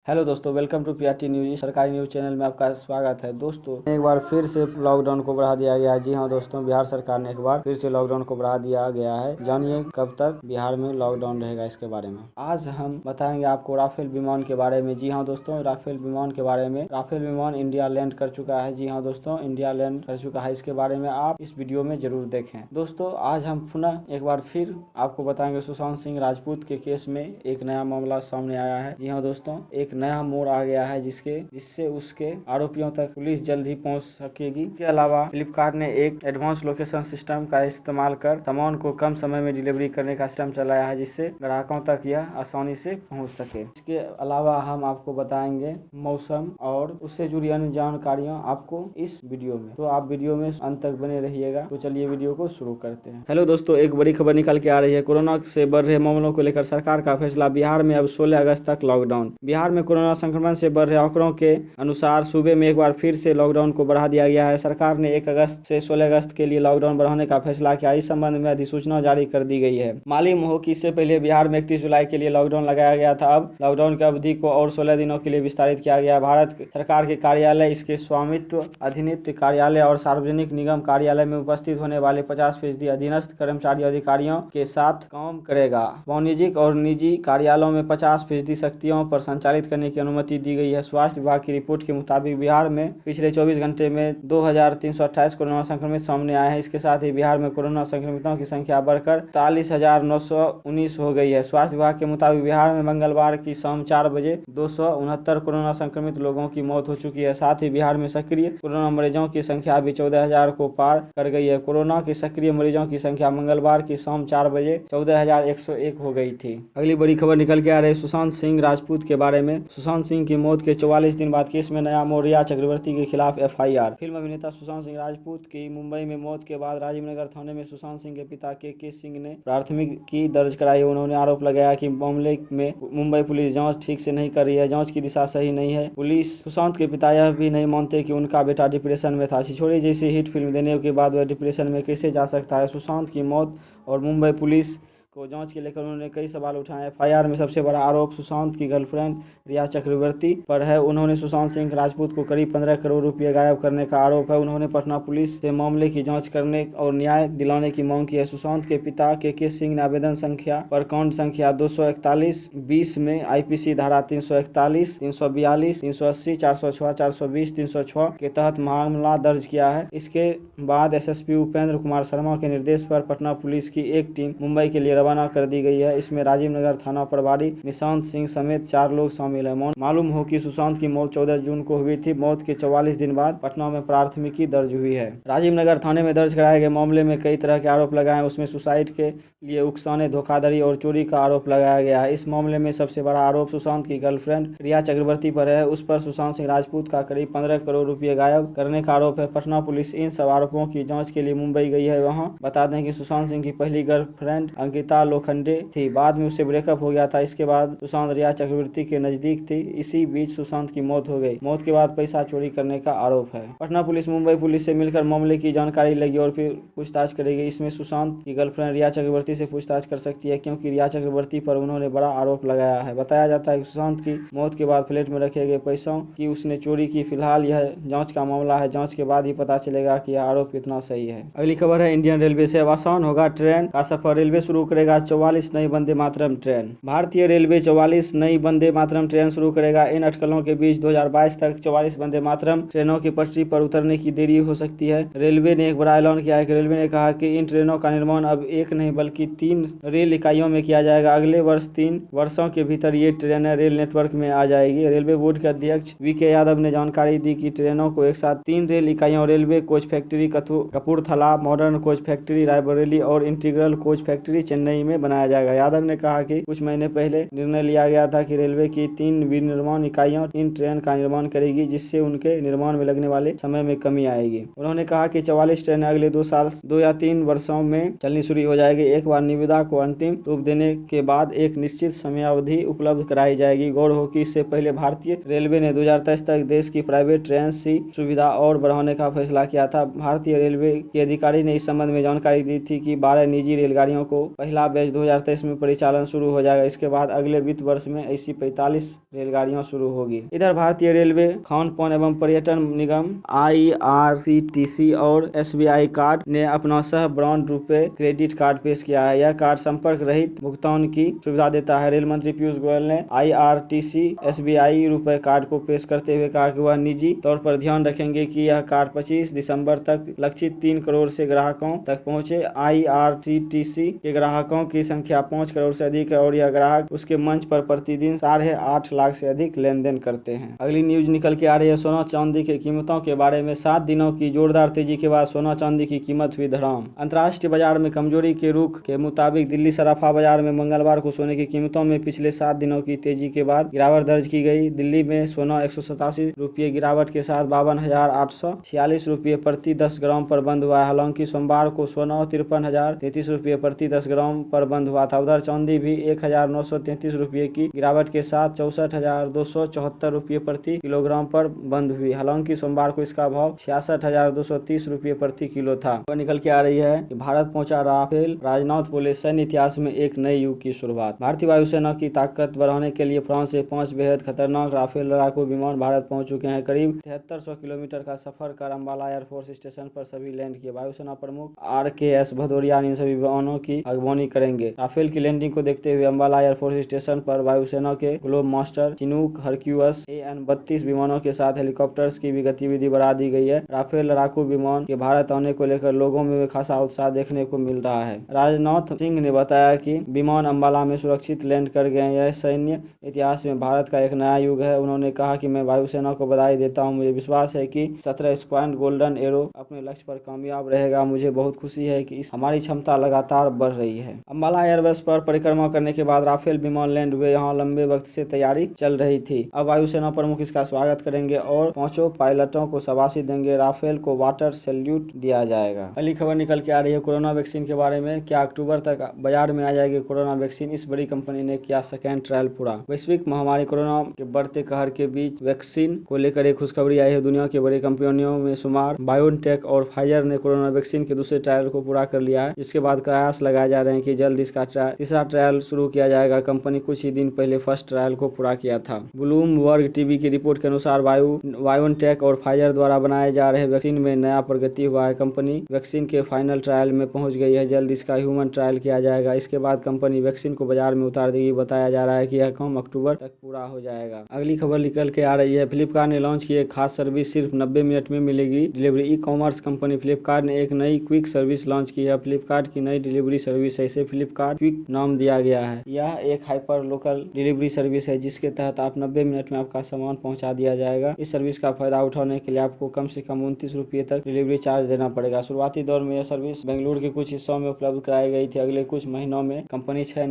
Hello दोस्तों, welcome to PRT news. सरकारी news channel में आपका स्वागत है। दोस्तों, एक बार फिर से लॉकडाउन को बढ़ा दिया गया है। जी हाँ दोस्तों, बिहार सरकार ने एक बार फिर से लॉकडाउन को बढ़ा दिया गया है। जानिए कब तक बिहार में लॉकडाउन रहेगा इसके बारे में। आज हम बताएंगे आपको राफेल विमान के बारे में। जी हाँ दोस्तों, राफेल विमान के बारे में। राफेल विमान इंडिया लैंड कर चुका है। जी हाँ दोस्तों, इंडिया लैंड कर चुका है। इसके बारे में आप इस वीडियो में जरूर देखें। दोस्तों, आज हम पुनः एक बार फिर आपको बताएंगे सुशांत सिंह राजपूत के केस में एक नया मामला सामने आया है। जी हाँ दोस्तों, एक नया मोड़ आ गया है जिससे उसके आरोपियों तक पुलिस जल्द ही पहुंच सकेगी। इसके अलावा फ्लिपकार्ट ने एक एडवांस लोकेशन सिस्टम का इस्तेमाल कर सामान को कम समय में डिलीवरी करने का सिस्टम चलाया है, जिससे ग्राहकों तक यह आसानी से पहुंच सके। इसके अलावा हम आपको बताएंगे मौसम और उससे जुड़ी अन्य जानकारियां आपको इस वीडियो में, तो आप वीडियो में अंत तक बने रहिएगा। तो चलिए वीडियो को शुरू करते हैं। हेलो दोस्तों, एक बड़ी खबर निकल के आ रही है। कोरोना से बढ़ रहे मामलों को लेकर सरकार का फैसला। बिहार में अब 16 अगस्त तक लॉकडाउन। बिहार में कोरोना संक्रमण से बढ़ रहे आंकड़ों के अनुसार सूबे में एक बार फिर से लॉकडाउन को बढ़ा दिया गया है। सरकार ने 1 अगस्त से 16 अगस्त के लिए लॉकडाउन बढ़ाने का फैसला किया। इस संबंध में अधिसूचना जारी कर दी गई है। मालूम हो कि इससे पहले बिहार में 31 जुलाई के लिए लॉकडाउन लगाया गया था। अब लॉकडाउन की अवधि को और 16 दिनों के लिए विस्तारित किया गया। भारत सरकार के कार्यालय, इसके स्वामित्व अधीनित कार्यालय और सार्वजनिक निगम कार्यालय में उपस्थित होने वाले 50% अधीनस्थ कर्मचारी अधिकारियों के साथ काम करेगा। वाणिज्यिक और निजी कार्यालयों में 50% शक्तियों पर संचालित करने की अनुमति दी गई है। स्वास्थ्य विभाग की रिपोर्ट के मुताबिक बिहार में पिछले 24 घंटे में 2328 कोरोना संक्रमित सामने आए हैं। इसके साथ ही बिहार में कोरोना संक्रमितों की संख्या बढ़कर 43,919 हो गई है। स्वास्थ्य विभाग के मुताबिक बिहार में मंगलवार की शाम 4 बजे 269 कोरोना संक्रमित लोगों की मौत हो चुकी है। साथ ही बिहार में सक्रिय कोरोना मरीजों की संख्या भी 14,000 को पार कर गई है। कोरोना के सक्रिय मरीजों की संख्या मंगलवार की शाम 4 बजे 14,101 हो गई थी। अगली बड़ी खबर निकल के आ रही है सुशांत सिंह राजपूत के बारे में। सुशांत सिंह की मौत के 44 दिन बाद केस में नया मोड़। रिया चक्रवर्ती के खिलाफ एफआईआर। फिल्म अभिनेता सुशांत सिंह राजपूत की मुंबई में मौत के बाद राजीव नगर थाने में सुशांत सिंह के पिता के सिंह ने प्राथमिकी दर्ज कराई। उन्होंने आरोप लगाया कि मामले में मुंबई पुलिस जांच ठीक से नहीं कर रही है, जांच की दिशा सही नहीं है। पुलिस सुशांत के पिता यह भी नहीं मानते कि उनका बेटा डिप्रेशन में था। छिछोरे जैसी हिट फिल्म देने के बाद वह डिप्रेशन में कैसे जा सकता है। सुशांत की मौत और मुंबई पुलिस को जांच के लेकर उन्होंने कई सवाल उठाए। एफआईआर में सबसे बड़ा आरोप सुशांत की गर्लफ्रेंड रिया चक्रवर्ती पर है। उन्होंने सुशांत सिंह राजपूत को करीब 15 करोड़ रुपए गायब करने का आरोप है। उन्होंने पटना पुलिस से मामले की जांच करने और न्याय दिलाने की मांग की है। सुशांत के पिता के सिंह ने आवेदन संख्या पर काउंट संख्या 241-20 में आईपीसी धारा 341, 342, 380, 406, 420, 306 के तहत मामला दर्ज किया है। इसके बाद एसएसपी उपेंद्र कुमार शर्मा के निर्देश पर पटना पुलिस की एक टीम मुंबई के लिए रवाना कर दी गई है। इसमें राजीव नगर थाना प्रभारी निशांत सिंह समेत 4 लोग शामिल हैं। मालूम हो कि सुशांत की मौत 14 जून को हुई थी। मौत के 44 दिन बाद पटना में प्राथमिकी दर्ज हुई है। राजीव नगर थाने में दर्ज कराए गए मामले में कई तरह के आरोप लगाए। उसमें सुसाइड के लिए उकसाने, धोखाधड़ी और चोरी का आरोप लगाया गया है। इस मामले में सबसे बड़ा आरोप सुशांत की गर्लफ्रेंड रिया चक्रवर्ती पर है। उस पर सुशांत सिंह राजपूत का करीब 15 करोड़ रुपए गायब करने का आरोप है। पटना पुलिस इन सब आरोपों की जाँच के लिए मुंबई गई है। वहाँ बता दें कि सुशांत सिंह की पहली गर्लफ्रेंड अंकिता लोखंडे थी। बाद में उससे ब्रेकअप हो गया था। इसके बाद सुशांत रिया चक्रवर्ती के नजदीक थी। इसी बीच सुशांत की मौत हो गई। मौत के बाद पैसा चोरी करने का आरोप है। पटना पुलिस मुंबई पुलिस से मिलकर मामले की जानकारी लेगी और फिर पूछताछ करेगी। इसमें सुशांत की गर्लफ्रेंड रिया चक्रवर्ती से पूछताछ कर सकती है, क्योंकि रिया चक्रवर्ती पर उन्होंने बड़ा आरोप लगाया है। बताया जाता है कि सुशांत की मौत के बाद फ्लैट में रखे गए पैसों की उसने चोरी की। फिलहाल यह जाँच का मामला है। जाँच के बाद ही पता चलेगा कि यह आरोप कितना सही है। अगली खबर है इंडियन रेलवे से। अब आसान होगा ट्रेन का सफर। रेलवे शुरू करेगा 44 नई वंदे मातरम ट्रेन। भारतीय रेलवे 44 नई वंदे मातरम ट्रेन शुरू करेगा। इन अटकलों के बीच 2022 तक 44 वंदे मातरम ट्रेनों की पटरी पर उतरने की देरी हो सकती है। रेलवे ने एक बड़ा ऐलान किया है कि रेलवे ने कहा कि इन ट्रेनों का निर्माण अब 1 नहीं बल्कि 3 रेल इकाइयों में किया जाएगा। अगले वर्ष 3 वर्षों के भीतर ये ट्रेनें रेल नेटवर्क में आ जाएगी। रेलवे बोर्ड के अध्यक्ष वीके यादव ने जानकारी दी कि ट्रेनों को एक साथ 3 रेल इकाइयों railway coach factory Kapurthala, modern coach factory Raebareli और इंटीग्रल कोच फैक्ट्री चेन्नई में बनाया जाएगा। यादव ने कहा कि कुछ महीने पहले निर्णय लिया गया था कि रेलवे की 3 विनिर्माण इकाइयां इन ट्रेन का निर्माण करेगी, जिससे उनके निर्माण में लगने वाले समय में कमी आएगी। उन्होंने कहा कि 44 ट्रेनें अगले 2 या 3 वर्षों में चलनी शुरू हो जाएगी। एक बार निविदा को अंतिम रूप देने के बाद एक निश्चित समयावधि उपलब्ध कराई जाएगी। गौर हो कि इससे पहले भारतीय रेलवे ने 2023 तक देश की प्राइवेट ट्रेन की सुविधा और बढ़ाने का फैसला किया था। भारतीय रेलवे के अधिकारी ने इस संबंध में जानकारी दी थी कि 12 निजी रेलगाड़ियों को पहला पहला बैच 2023 में परिचालन शुरू हो जाएगा। इसके बाद अगले वित्त वर्ष में ऐसी 45 रेलगाड़ियां शुरू होगी। इधर भारतीय रेलवे, खान पान एवं पर्यटन निगम IRCTC और SBI कार्ड ने अपना सह ब्रांड रुपे क्रेडिट कार्ड पेश किया है। यह कार्ड संपर्क रहित भुगतान की सुविधा देता है। रेल मंत्री पीयूष गोयल ने IRTC SBI रुपए कार्ड को पेश करते हुए कहा कि वह निजी तौर पर ध्यान रखेंगे कि यह कार्ड 25 दिसंबर तक लक्षित 3 करोड़ से ग्राहकों तक पहुंचे। IRCTC के ग्राहकों की संख्या 5 करोड़ से अधिक है और यह ग्राहक उसके मंच पर प्रतिदिन 8.5 लाख से अधिक लेन देन करते हैं। अगली न्यूज निकल के आ रही है सोना चांदी की कीमतों के बारे में। 7 दिनों की जोरदार तेजी के बाद सोना चांदी की कीमत हुई धड़ाम। अंतर्राष्ट्रीय बाजार में कमजोरी के रुख के मुताबिक दिल्ली सराफा बाजार में मंगलवार को सोने की कीमतों में पिछले 7 दिनों की तेजी के बाद गिरावट दर्ज की गई। दिल्ली में सोना 187 रुपये गिरावट के साथ 52,846 रुपये प्रति 10 ग्राम पर बंद हुआ है। हालांकि सोमवार को सोना 53,033 रुपये प्रति 10 ग्राम पर बंद हुआ था। उधर चांदी भी 1,933 रुपये की गिरावट के साथ 64,274 रुपये प्रति किलोग्राम पर बंद हुई। हालांकि सोमवार को इसका भाव 66,230 रुपये प्रति किलो था। वह निकल के आ रही है कि भारत पहुंचा राफेल, राजनाथ बोले सैन्य इतिहास में एक नए युग की शुरुआत। भारतीय वायुसेना की ताकत बढ़ाने के लिए फ्रांस से 5 बेहद खतरनाक राफेल लड़ाकू विमान भारत पहुंच चुके हैं। करीब 7300 किलोमीटर का सफर कर अम्बाला एयरफोर्स स्टेशन पर सभी लैंड किए। वायुसेना प्रमुख RKS भदौरिया इन सभी विमानों की अगवानी करेंगे। राफेल की लैंडिंग को देखते हुए अम्बाला एयरफोर्स स्टेशन पर वायुसेना के ग्लोब मास्टर, चिनूक, हरक्यूअस AN-32 विमानों के साथ हेलीकॉप्टर्स की भी गतिविधि बढ़ा दी गई है। राफेल लड़ाकू विमान के भारत आने को लेकर लोगों में खासा उत्साह देखने को मिल रहा है। राजनाथ सिंह ने बताया कि विमान अम्बाला में सुरक्षित लैंड कर गए। यह सैन्य इतिहास में भारत का एक नया युग है। उन्होंने कहा कि मैं वायुसेना को बधाई देता हूं। मुझे विश्वास है कि 17 स्क्वाड्रन गोल्डन एरो अपने लक्ष्य पर कामयाब रहेगा। मुझे बहुत खुशी है कि हमारी क्षमता लगातार बढ़ रही है। अम्बाला एयरबेस पर परिक्रमा करने के बाद राफेल विमान लैंड हुए। यहाँ लंबे वक्त से तैयारी चल रही थी। अब वायुसेना प्रमुख इसका स्वागत करेंगे और 5 पायलटों को शाबाशी देंगे। राफेल को वाटर सैल्यूट दिया जाएगा। अगली खबर निकल के आ रही है कोरोना वैक्सीन के बारे में। क्या अक्टूबर तक बाजार में आ जाएगी कोरोना वैक्सीन? इस बड़ी कंपनी ने किया सेकेंड ट्रायल पूरा। वैश्विक महामारी कोरोना के बढ़ते कहर के बीच वैक्सीन को लेकर एक खुशखबरी आई है। दुनिया की बड़ी कंपनियों में शुमार बायोनटेक और फाइजर ने कोरोना वैक्सीन के दूसरे ट्रायल को पूरा कर लिया है। इसके बाद कयास लगाए जा रहे हैं कि जल्द इसका तीसरा ट्रायल शुरू किया जाएगा। कंपनी कुछ ही दिन पहले फर्स्ट ट्रायल को पूरा किया था। ब्लूमबर्ग टीवी की रिपोर्ट के अनुसार बायोनटेक और फाइजर द्वारा बनाए जा रहे वैक्सीन में नया प्रगति हुआ है। कंपनी वैक्सीन के फाइनल ट्रायल में पहुंच गई है। जल्द इसका ह्यूमन ट्रायल किया जाएगा। इसके बाद कंपनी वैक्सीन को बाजार में उतार देगी। बताया जा रहा है कि यह काम अक्टूबर तक पूरा हो जाएगा। अगली खबर निकल के आ रही है फ्लिपकार्ट ने लॉन्च की एक खास सर्विस, सिर्फ 90 मिनट में मिलेगी डिलीवरी। ई-कॉमर्स कंपनी फ्लिपकार्ट ने एक नई क्विक सर्विस लॉन्च की है। फ्लिपकार्ट की नई डिलीवरी सर्विस है। इसे फ्लिपकार्ट क्विक नाम दिया गया है। यह एक हाइपर लोकल डिलीवरी सर्विस है जिसके तहत आप 90 मिनट में आपका सामान पहुंचा दिया जाएगा। इस सर्विस का फायदा उठाने के लिए आपको कम से कम 29 रुपये तक डिलीवरी चार्ज देना पड़ेगा। शुरुआती दौर में यह सर्विस बेंगलुरु के कुछ हिस्सों में उपलब्ध कराई गई थी। अगले कुछ महीनों में कंपनी 6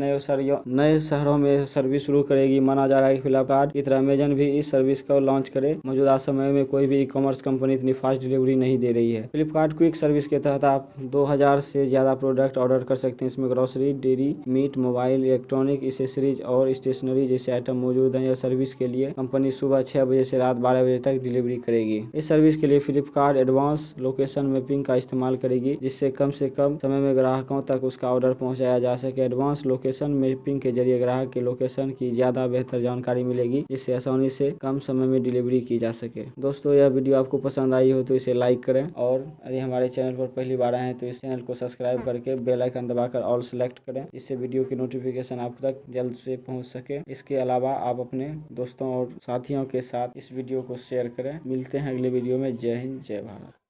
नए शहरों में सर्विस शुरू करेगी। माना जा रहा है कि फ्लिपकार्ट की तरह अमेजन भी इस सर्विस को लॉन्च करे। मौजूदा समय में कोई भी ई-कॉमर्स कंपनी इतनी फास्ट डिलीवरी नहीं दे रही है। फ्लिपकार्ट क्विक सर्विस के तहत आप 2000 से ज्यादा प्रोडक्ट ऑर्डर कर सकते हैं। इसमें grocery, dairy, meat, mobile, electronic, accessories और स्टेशनरी जैसे आइटम मौजूद हैं। यह सर्विस के लिए कंपनी सुबह 6 बजे से रात 12 बजे तक डिलीवरी करेगी। इस सर्विस के लिए फ्लिपकार्ट एडवांस लोकेशन मैपिंग का इस्तेमाल करेगी जिससे कम से कम समय में ग्राहकों तक उसका ऑर्डर पहुंचाया जा सके। एडवांस लोकेशन मैपिंग के जरिए ग्राहक के लोकेशन की ज्यादा बेहतर जानकारी मिलेगी जिससे आसानी से कम समय में डिलीवरी की जा सके। दोस्तों, यह वीडियो आपको पसंद आई हो तो इसे लाइक करें और यदि हमारे चैनल पर पहली बार आए हैं तो इस चैनल को सब्सक्राइब करके बेल आइकन दबाकर ऑल सेलेक्ट करें। इससे वीडियो की नोटिफिकेशन आप तक जल्द से पहुंच सके। इसके अलावा आप अपने दोस्तों और साथियों के साथ इस वीडियो को शेयर करें। मिलते हैं अगले वीडियो में। जय हिंद, जय भारत।